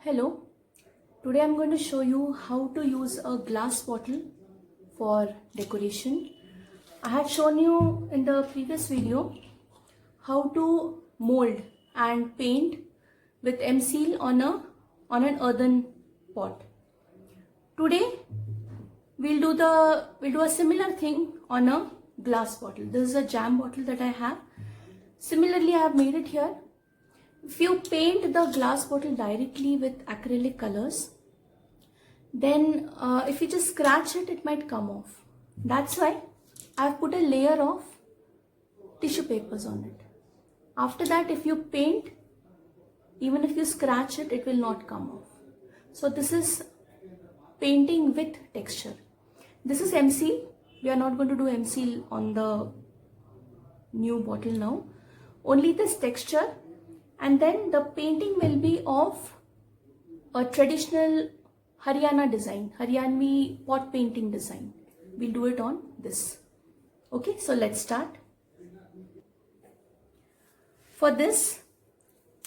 Hello, today I'm going to show you how to use a glass bottle for decoration. I had shown you in the previous video how to mold and paint with M-Seal on an earthen pot. Today we'll do a similar thing on a glass bottle. This is a jam bottle that I have. Similarly, I have made it here. If you paint the glass bottle directly with acrylic colors, then if you just scratch it, it might come off. That's why I've put a layer of tissue papers on it. After that, if you paint, even if you scratch it, it will not come off. So this is painting with texture. This is M-Seal. We are not going to do M-Seal on the new bottle now. Only this texture, and then the painting will be of a traditional Haryana design, Haryanvi pot painting design. We'll do it on this. Okay, so let's start. For this,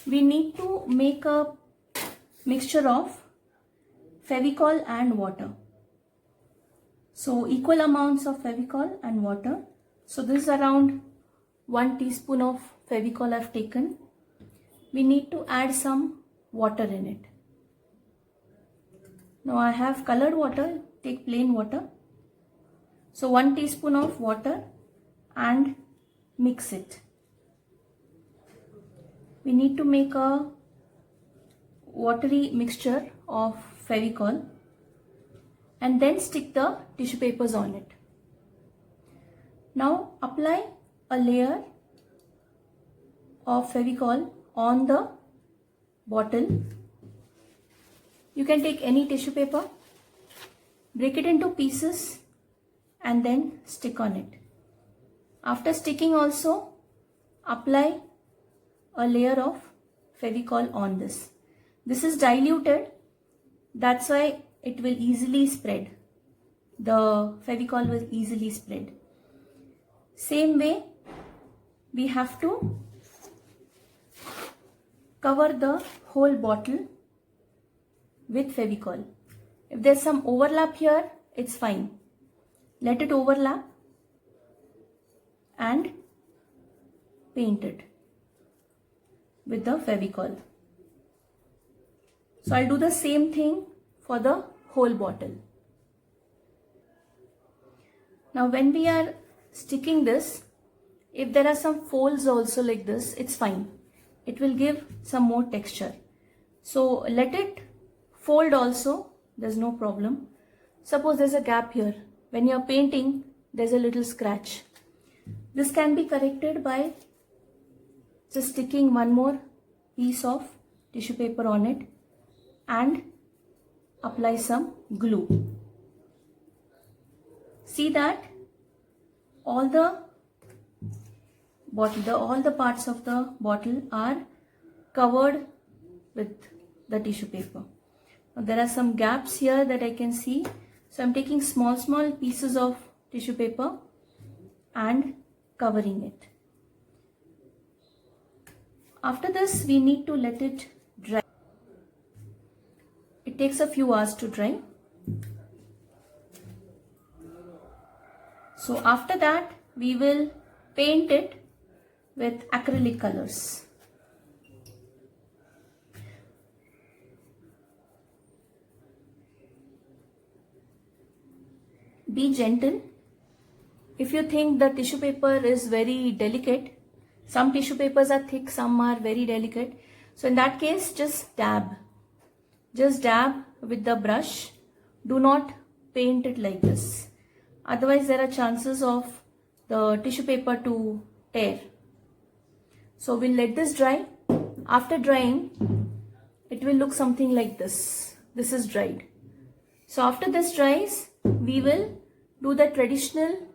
we need to make a mixture of Fevicol and water. So equal amounts of Fevicol and water. So this is around 1 teaspoon of Fevicol I've taken. We need to add some water in it. Now I have colored water, take plain water. So 1 teaspoon of water and mix it. We need to make a watery mixture of Fevicol and then stick the tissue papers on it. Now apply a layer of Fevicol on the bottle. You can take any tissue paper, break it into pieces and then stick on it. After sticking also, apply a layer of Fevicol on this. This is diluted, that's why it will easily spread. The Fevicol will easily spread. Same way, we have to cover the whole bottle with Fevicol. If there's some overlap here, it's fine. Let it overlap and paint it with the Fevicol. So I'll do the same thing for the whole bottle. Now when we are sticking this, if there are some folds also like this, it's fine. It will give some more texture. So let it fold also, there's no problem. Suppose there's a gap here. When you're painting, there's a little scratch. This can be corrected by just sticking one more piece of tissue paper on it and apply some glue. See that all the parts of the bottle are covered with the tissue paper. Now, there are some gaps here that I can see. So I'm taking small pieces of tissue paper and covering it. After this, we need to let it dry. It takes a few hours to dry. So after that, we will paint it with acrylic colors. Be gentle. If you think the tissue paper is very delicate, some tissue papers are thick, some are very delicate. So in that case, just dab. Just dab with the brush. Do not paint it like this. Otherwise, there are chances of the tissue paper to tear. So we'll let this dry. After drying, it will look something like this. This is dried. So after this dries, we will do the traditional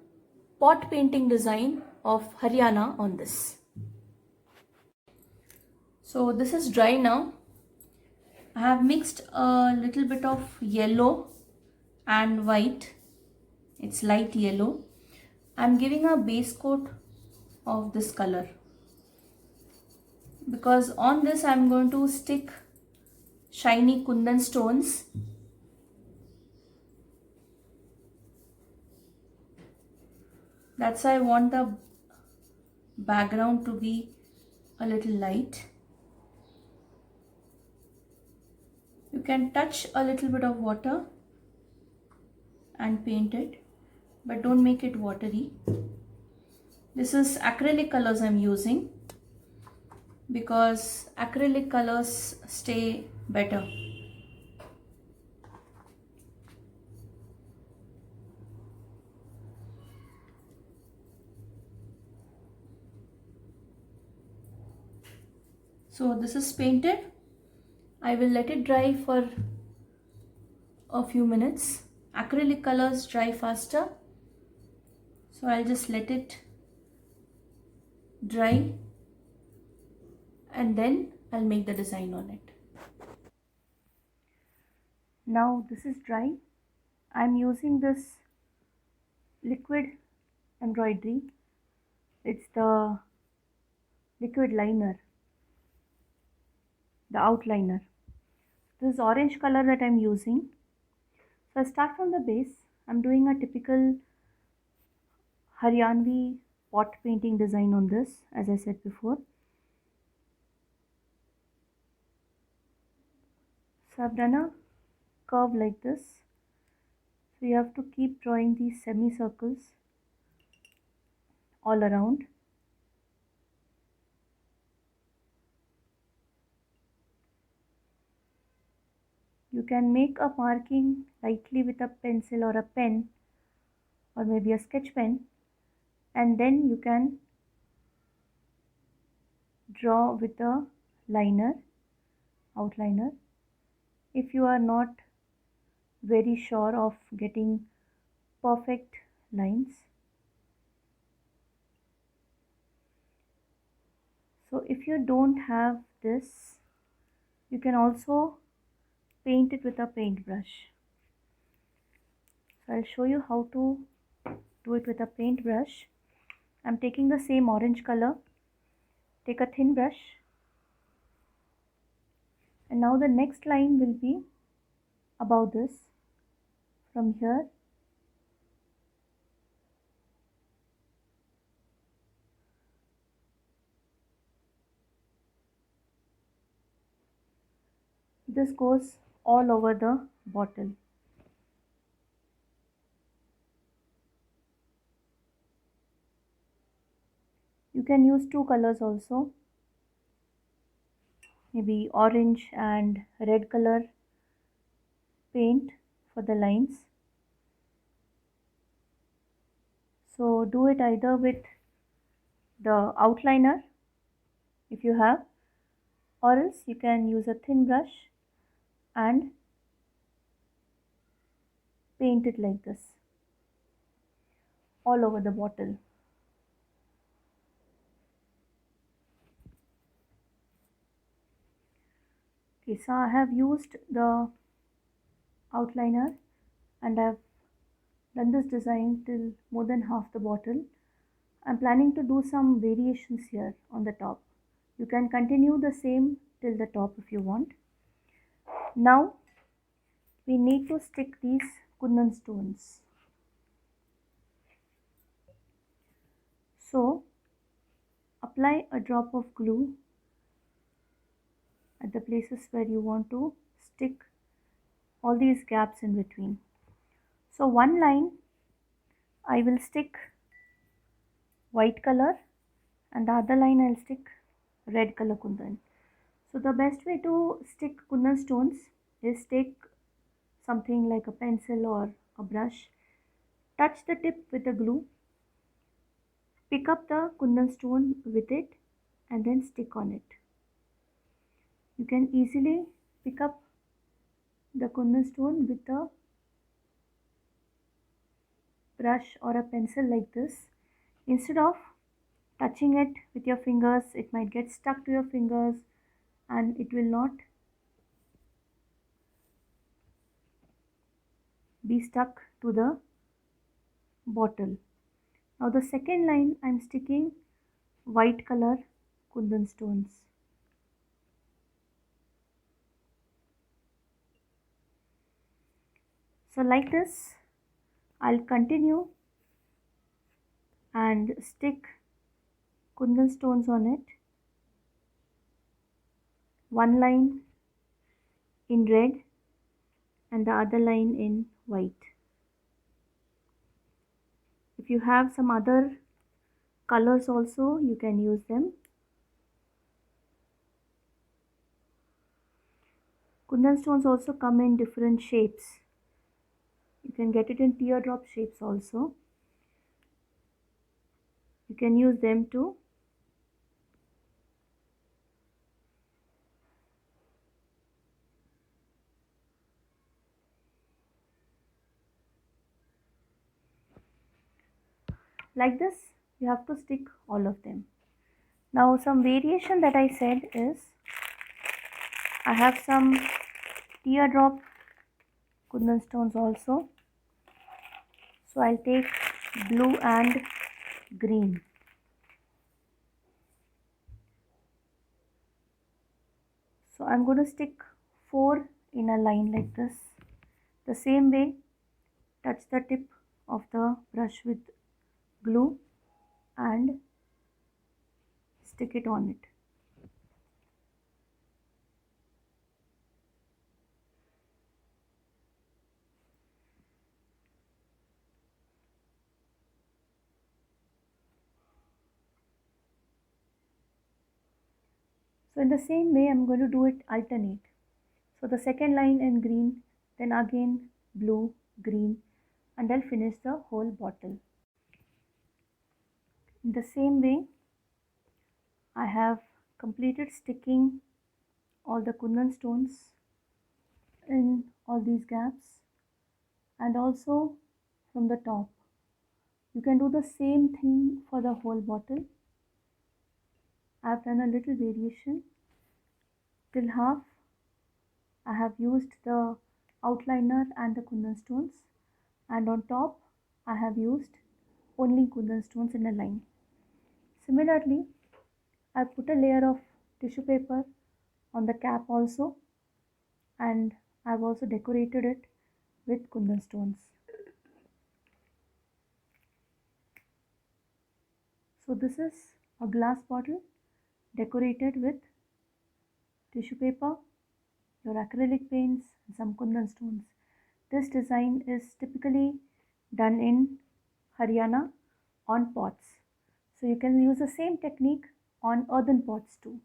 pot painting design of Haryana on this. So this is dry now. I have mixed a little bit of yellow and white. It's light yellow. I'm giving a base coat of this color because on this I'm going to stick shiny kundan stones. That's why I want the background to be a little light. You can touch a little bit of water and paint it, but don't make it watery. This is acrylic colors I'm using because acrylic colors stay better. So this is painted. I will let it dry for a few minutes. Acrylic colors dry faster, so I'll just let it dry and then I'll make the design on it. Now this is dry. I'm using this liquid embroidery. It's the liquid liner, the outliner. This orange color that I'm using. So I start from the base. I'm doing a typical Haryanvi pot painting design on this, as I said before. So I've done a curve like this. So you have to keep drawing these semicircles all around. You can make a marking lightly with a pencil or a pen or maybe a sketch pen, and then you can draw with a liner, outliner, if you are not very sure of getting perfect lines. So if you don't have this, you can also paint it with a paintbrush. So I'll show you how to do it with a paintbrush. I'm taking the same orange color. Take a thin brush, and now the next line will be above this. From here, this goes all over the bottle. You can use two colors also, maybe orange and red color paint for the lines. So do it either with the outliner if you have, or else you can use a thin brush and paint it like this all over the bottle. Okay, so I have used the outliner and I've done this design till more than half the bottle. I'm planning to do some variations here on the top. You can continue the same till the top if you want. Now we need to stick these kundan stones. So apply a drop of glue at the places where you want to stick all these gaps in between. So one line I will stick white color and the other line I'll stick red color kundan. So the best way to stick kundan stones is take something like a pencil or a brush, touch the tip with the glue, pick up the kundan stone with it and then stick on it. You can easily pick up the kundan stone with a brush or a pencil like this. Instead of touching it with your fingers, it might get stuck to your fingers and it will not be stuck to the bottle. Now the second line I'm sticking white color kundan stones. So like this, I'll continue and stick kundan stones on it. One line in red and the other line in white. If you have some other colors also, you can use them. Kundan stones also come in different shapes. You can get it in teardrop shapes also. You can use them too. Like this, you have to stick all of them. Now some variation that I said is, I have some teardrop kundan stones also. So I'll take blue and green. So I'm going to stick 4 in a line like this. The same way, touch the tip of the brush with glue and stick it on it. So in the same way, I'm going to do it alternate. So the second line in green, then again blue, green, and I'll finish the whole bottle. In the same way, I have completed sticking all the kundan stones in all these gaps and also from the top. You can do the same thing for the whole bottle. I have done a little variation. Till half, I have used the outliner and the kundan stones, and on top I have used only kundan stones in a line. Similarly, I put a layer of tissue paper on the cap also, and I've also decorated it with kundan stones. So this is a glass bottle decorated with tissue paper, your acrylic paints, and some kundan stones. This design is typically done in Haryana on pots. So you can use the same technique on earthen pots too.